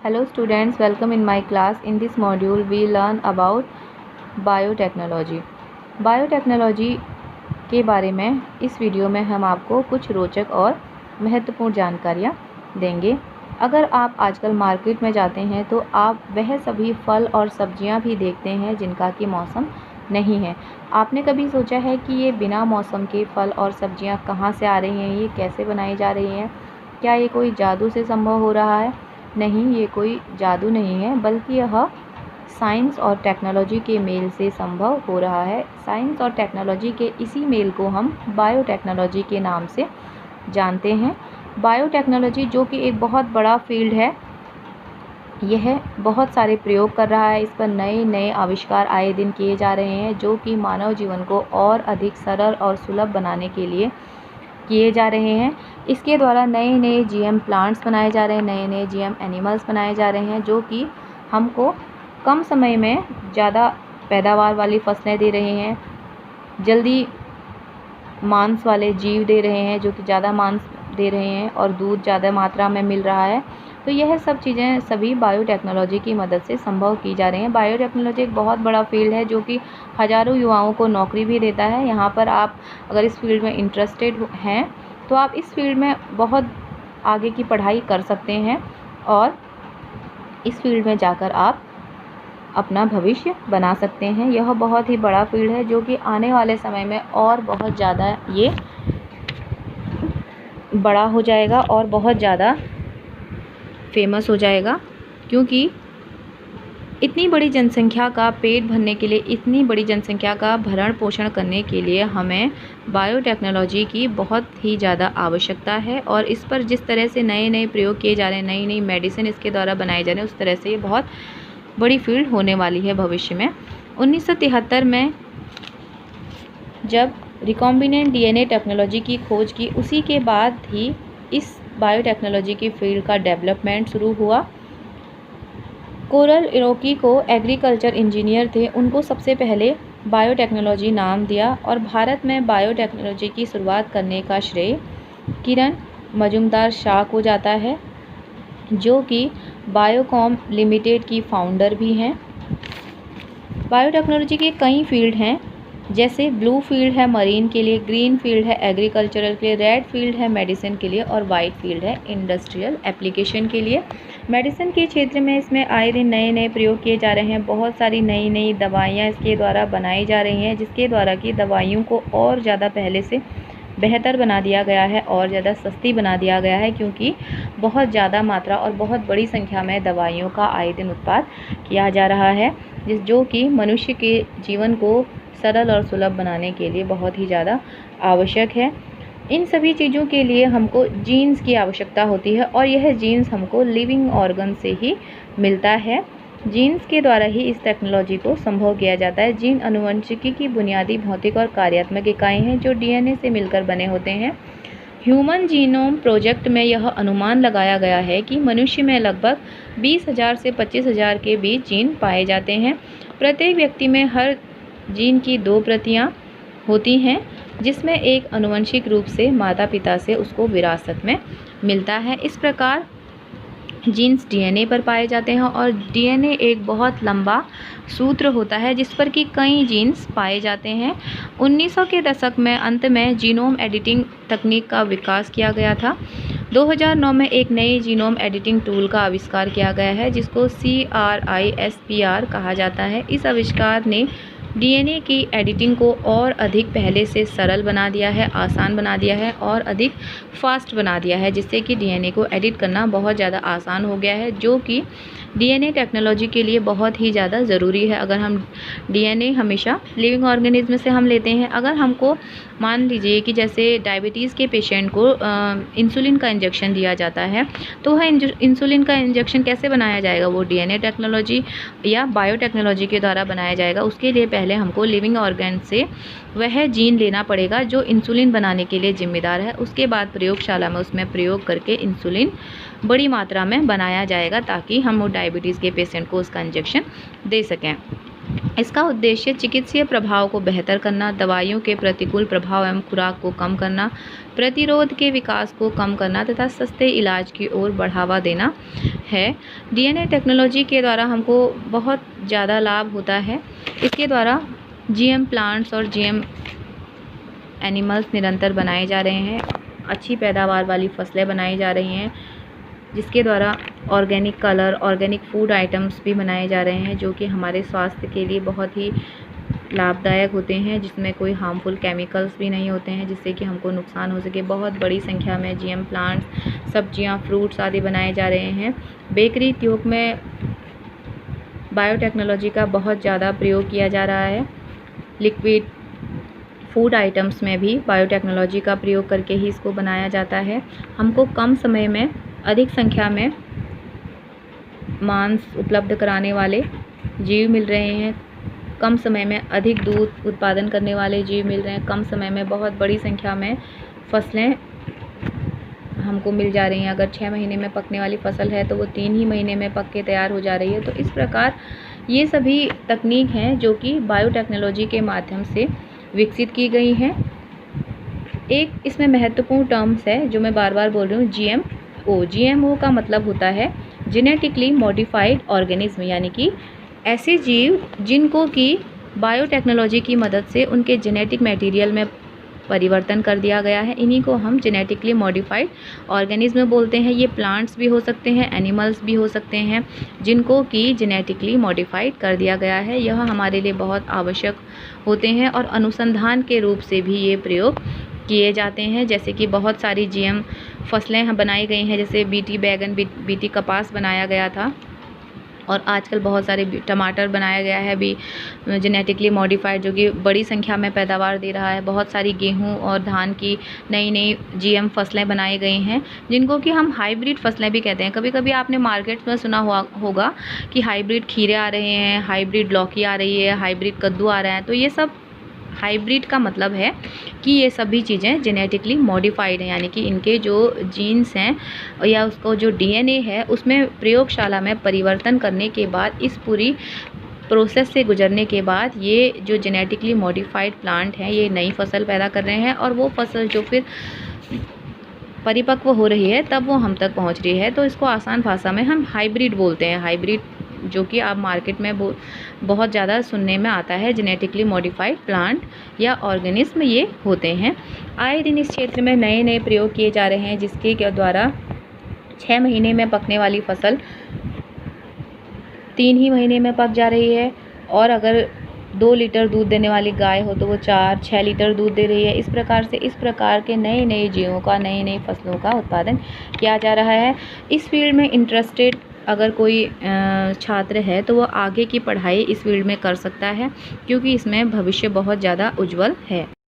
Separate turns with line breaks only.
Hello students, welcome in my class. In this module we learn about biotechnology. Biotechnology के बारे में इस video में हम आपको कुछ रोचक और महत्वपूर्ण जानकारियाँ देंगे। अगर आप आजकल मार्केट में जाते हैं तो आप वह सभी फल और सब्जियाँ भी देखते हैं जिनका कि मौसम नहीं है। आपने कभी सोचा है कि ये बिना मौसम के फल और सब्जियाँ कहाँ से आ रही हैं, ये कैसे बनाई जा रही हैं? क्या ये कोई जादू से संभव हो रहा है? नहीं, ये कोई जादू नहीं है, बल्कि यह साइंस और टेक्नोलॉजी के मेल से संभव हो रहा है। साइंस और टेक्नोलॉजी के इसी मेल को हम बायोटेक्नोलॉजी के नाम से जानते हैं। बायोटेक्नोलॉजी जो कि एक बहुत बड़ा फील्ड है, यह बहुत सारे प्रयोग कर रहा है। इस पर नए नए आविष्कार आए दिन किए जा रहे हैं जो कि मानव जीवन को और अधिक सरल और सुलभ बनाने के लिए किए जा रहे हैं। इसके द्वारा नए नए जीएम प्लांट्स बनाए जा रहे हैं, नए नए जीएम एनिमल्स बनाए जा रहे हैं जो कि हमको कम समय में ज़्यादा पैदावार वाली फसलें दे रहे हैं, जल्दी मांस वाले जीव दे रहे हैं जो कि ज़्यादा मांस दे रहे हैं और दूध ज़्यादा मात्रा में मिल रहा है। तो यह सब चीज़ें सभी बायोटेक्नोलॉजी की मदद से संभव की जा रही हैं। बायोटेक्नोलॉजी एक बहुत बड़ा फील्ड है जो कि हज़ारों युवाओं को नौकरी भी देता है। यहाँ पर आप अगर इस फील्ड में इंटरेस्टेड हैं तो आप इस फील्ड में बहुत आगे की पढ़ाई कर सकते हैं और इस फील्ड में जाकर आप अपना भविष्य बना सकते हैं। यह बहुत ही बड़ा फील्ड है जो कि आने वाले समय में और बहुत ज़्यादा ये बड़ा हो जाएगा और बहुत ज़्यादा फेमस हो जाएगा, क्योंकि इतनी बड़ी जनसंख्या का पेट भरने के लिए, इतनी बड़ी जनसंख्या का भरण पोषण करने के लिए हमें बायोटेक्नोलॉजी की बहुत ही ज़्यादा आवश्यकता है। और इस पर जिस तरह से नए नए प्रयोग किए जा रहे हैं, नई नई मेडिसिन इसके द्वारा बनाए जा रहे हैं, उस तरह से ये बहुत बड़ी फील्ड होने वाली है भविष्य में। 1973 में जब रिकॉम्बिनेंट डीएनए टेक्नोलॉजी की खोज की, उसी के बाद ही इस बायोटेक्नोलॉजी की फील्ड का डेवलपमेंट शुरू हुआ। कोरल इरोकी को एग्रीकल्चर इंजीनियर थे, उनको सबसे पहले बायोटेक्नोलॉजी नाम दिया और भारत में बायोटेक्नोलॉजी की शुरुआत करने का श्रेय किरण मजुमदार शाह को जाता है, जो कि बायोकॉम लिमिटेड की फाउंडर भी हैं। बायोटेक्नोलॉजी के कई फील्ड हैं, जैसे ब्लू फील्ड है मरीन के लिए, ग्रीन फील्ड है एग्रीकल्चरल के लिए, रेड फील्ड है मेडिसिन के लिए और वाइट फील्ड है इंडस्ट्रियल एप्लीकेशन के लिए। मेडिसिन के क्षेत्र में इसमें आए दिन नए नए प्रयोग किए जा रहे हैं। बहुत सारी नई नई दवाइयाँ इसके द्वारा बनाई जा रही हैं, जिसके द्वारा कि दवाइयों को और ज़्यादा पहले से बेहतर बना दिया गया है और ज़्यादा सस्ती बना दिया गया है, क्योंकि बहुत ज़्यादा मात्रा और बहुत बड़ी संख्या में दवाइयों का आए दिन उत्पाद किया जा रहा है, जो कि मनुष्य के जीवन को सरल और सुलभ बनाने के लिए बहुत ही ज़्यादा आवश्यक है। इन सभी चीज़ों के लिए हमको जीन्स की आवश्यकता होती है और यह जीन्स हमको लिविंग ऑर्गन से ही मिलता है। जीन्स के द्वारा ही इस टेक्नोलॉजी को संभव किया जाता है। जीन आनुवंशिकी की बुनियादी भौतिक और कार्यात्मक इकाई हैं जो डीएनए से मिलकर बने होते हैं। ह्यूमन जीनोम प्रोजेक्ट में यह अनुमान लगाया गया है कि मनुष्य में लगभग 20,000 से 25,000 के बीच जीन पाए जाते हैं। प्रत्येक व्यक्ति में हर जीन की 2 प्रतियां होती हैं, जिसमें एक आनुवंशिक रूप से माता पिता से उसको विरासत में मिलता है। इस प्रकार जीन्स डीएनए पर पाए जाते हैं और डीएनए एक बहुत लंबा सूत्र होता है जिस पर कि कई जीन्स पाए जाते हैं। 1900 के दशक में अंत में जीनोम एडिटिंग तकनीक का विकास किया गया था। 2009 में एक नई जीनोम एडिटिंग टूल का आविष्कार किया गया है जिसको CRISPR कहा जाता है। इस आविष्कार ने डीएनए की एडिटिंग को और अधिक पहले से सरल बना दिया है, आसान बना दिया है और अधिक फास्ट बना दिया है, जिससे कि डीएनए को एडिट करना बहुत ज़्यादा आसान हो गया है, जो कि डीएनए टेक्नोलॉजी के लिए बहुत ही ज़्यादा ज़रूरी है। अगर हम डीएनए हमेशा लिविंग ऑर्गेनिज्म से हम लेते हैं, अगर हमको मान लीजिए कि जैसे डायबिटीज़ के पेशेंट को इंसुलिन का इंजेक्शन दिया जाता है, तो वह इंसुलिन का इंजेक्शन कैसे बनाया जाएगा? वो डीएनए टेक्नोलॉजी या बायोटेक्नोलॉजी के द्वारा बनाया जाएगा। उसके लिए पहले हमको लिविंग ऑर्गन से वह जीन लेना पड़ेगा जो इंसुलिन बनाने के लिए जिम्मेदार है। उसके बाद प्रयोगशाला में उसमें प्रयोग करके इंसुलिन बड़ी मात्रा में बनाया जाएगा ताकि हम वो डायबिटीज़ के पेशेंट को उसका इंजेक्शन दे सकें। इसका उद्देश्य चिकित्सीय प्रभाव को बेहतर करना, दवाइयों के प्रतिकूल प्रभाव एवं खुराक को कम करना, प्रतिरोध के विकास को कम करना तथा सस्ते इलाज की ओर बढ़ावा देना है। डीएनए टेक्नोलॉजी के द्वारा हमको बहुत ज़्यादा लाभ होता है। इसके द्वारा जीएम प्लांट्स और जीएम एनिमल्स निरंतर बनाए जा रहे हैं, अच्छी पैदावार वाली फसलें बनाई जा रही हैं, जिसके द्वारा organic colour, organic food items भी बनाए जा रहे हैं, जो कि हमारे स्वास्थ्य के लिए बहुत ही लाभदायक होते हैं, जिसमें कोई हार्मफुल केमिकल्स भी नहीं होते हैं जिससे कि हमको नुकसान हो सके। बहुत बड़ी संख्या में जीएम प्लांट्स, सब्जियां, फ्रूट्स आदि बनाए जा रहे हैं। बेकरी उद्योग में बायोटेक्नोलॉजी का बहुत ज़्यादा प्रयोग किया जा रहा है। लिक्विड फूड आइटम्स में भी बायोटेक्नोलॉजी का प्रयोग करके ही इसको बनाया जाता है। हमको कम समय में अधिक संख्या में मांस उपलब्ध कराने वाले जीव मिल रहे हैं, कम समय में अधिक दूध उत्पादन करने वाले जीव मिल रहे हैं, कम समय में बहुत बड़ी संख्या में फसलें हमको मिल जा रही हैं। अगर 6 महीने में पकने वाली फसल है तो वो 3 ही महीने में पक के तैयार हो जा रही है। तो इस प्रकार ये सभी तकनीक हैं जो कि बायोटेक्नोलॉजी के माध्यम से विकसित की गई हैं। एक इसमें महत्वपूर्ण टर्म्स है जो मैं बार बार बोल रही हूँ, जीएमओ। जीएमओ का मतलब होता है जेनेटिकली मॉडिफाइड ऑर्गेनिज्म, यानी कि ऐसे जीव जिनको कि बायोटेक्नोलॉजी की मदद से उनके जेनेटिक मटेरियल में परिवर्तन कर दिया गया है, इन्हीं को हम जेनेटिकली मॉडिफाइड ऑर्गेनिज्म बोलते हैं। ये प्लांट्स भी हो सकते हैं, एनिमल्स भी हो सकते हैं, जिनको कि जेनेटिकली मॉडिफाइड कर दिया गया है। यह हमारे लिए बहुत आवश्यक होते हैं और अनुसंधान के रूप से भी ये प्रयोग किए जाते हैं। जैसे कि बहुत सारी जीएम फसलें बनाई गई हैं, जैसे बीटी बैगन, बीटी कपास बनाया गया था, और आजकल बहुत सारे टमाटर बनाया गया है भी जेनेटिकली मॉडिफाइड, जो कि बड़ी संख्या में पैदावार दे रहा है। बहुत सारी गेहूं और धान की नई नई जीएम फसलें बनाई गई हैं, जिनको कि हम हाइब्रिड फसलें भी कहते हैं। कभी कभी आपने मार्केट में सुना होगा कि हाइब्रिड खीरे आ रहे हैं, हाइब्रिड लौकी आ रही है, हाइब्रिड कद्दू आ रहा है। तो ये सब हाइब्रिड का मतलब है कि ये सभी चीज़ें जेनेटिकली मॉडिफाइड हैं, यानी कि इनके जो जीन्स हैं या उसको जो डीएनए है उसमें प्रयोगशाला में परिवर्तन करने के बाद, इस पूरी प्रोसेस से गुजरने के बाद ये जो जेनेटिकली मॉडिफाइड प्लांट हैं ये नई फसल पैदा कर रहे हैं, और वो फसल जो फिर परिपक्व हो रही है तब वो हम तक पहुंच रही है। तो इसको आसान भाषा में हम हाइब्रिड बोलते हैं। हाइब्रिड जो कि आप मार्केट में बहुत ज़्यादा सुनने में आता है, जेनेटिकली मॉडिफाइड प्लांट या ऑर्गेनिज्म ये होते हैं। आए दिन इस क्षेत्र में नए नए प्रयोग किए जा रहे हैं, जिसके द्वारा 6 महीने में पकने वाली फसल 3 ही महीने में पक जा रही है, और अगर 2 लीटर दूध देने वाली गाय हो तो वो 4-6 लीटर दूध दे रही है। इस प्रकार से इस प्रकार के नए नए जीवों का, नई नई फसलों का उत्पादन किया जा रहा है। इस फील्ड में इंटरेस्टेड अगर कोई छात्र है तो वो आगे की पढ़ाई इस फील्ड में कर सकता है, क्योंकि इसमें भविष्य बहुत ज़्यादा उज्जवल है।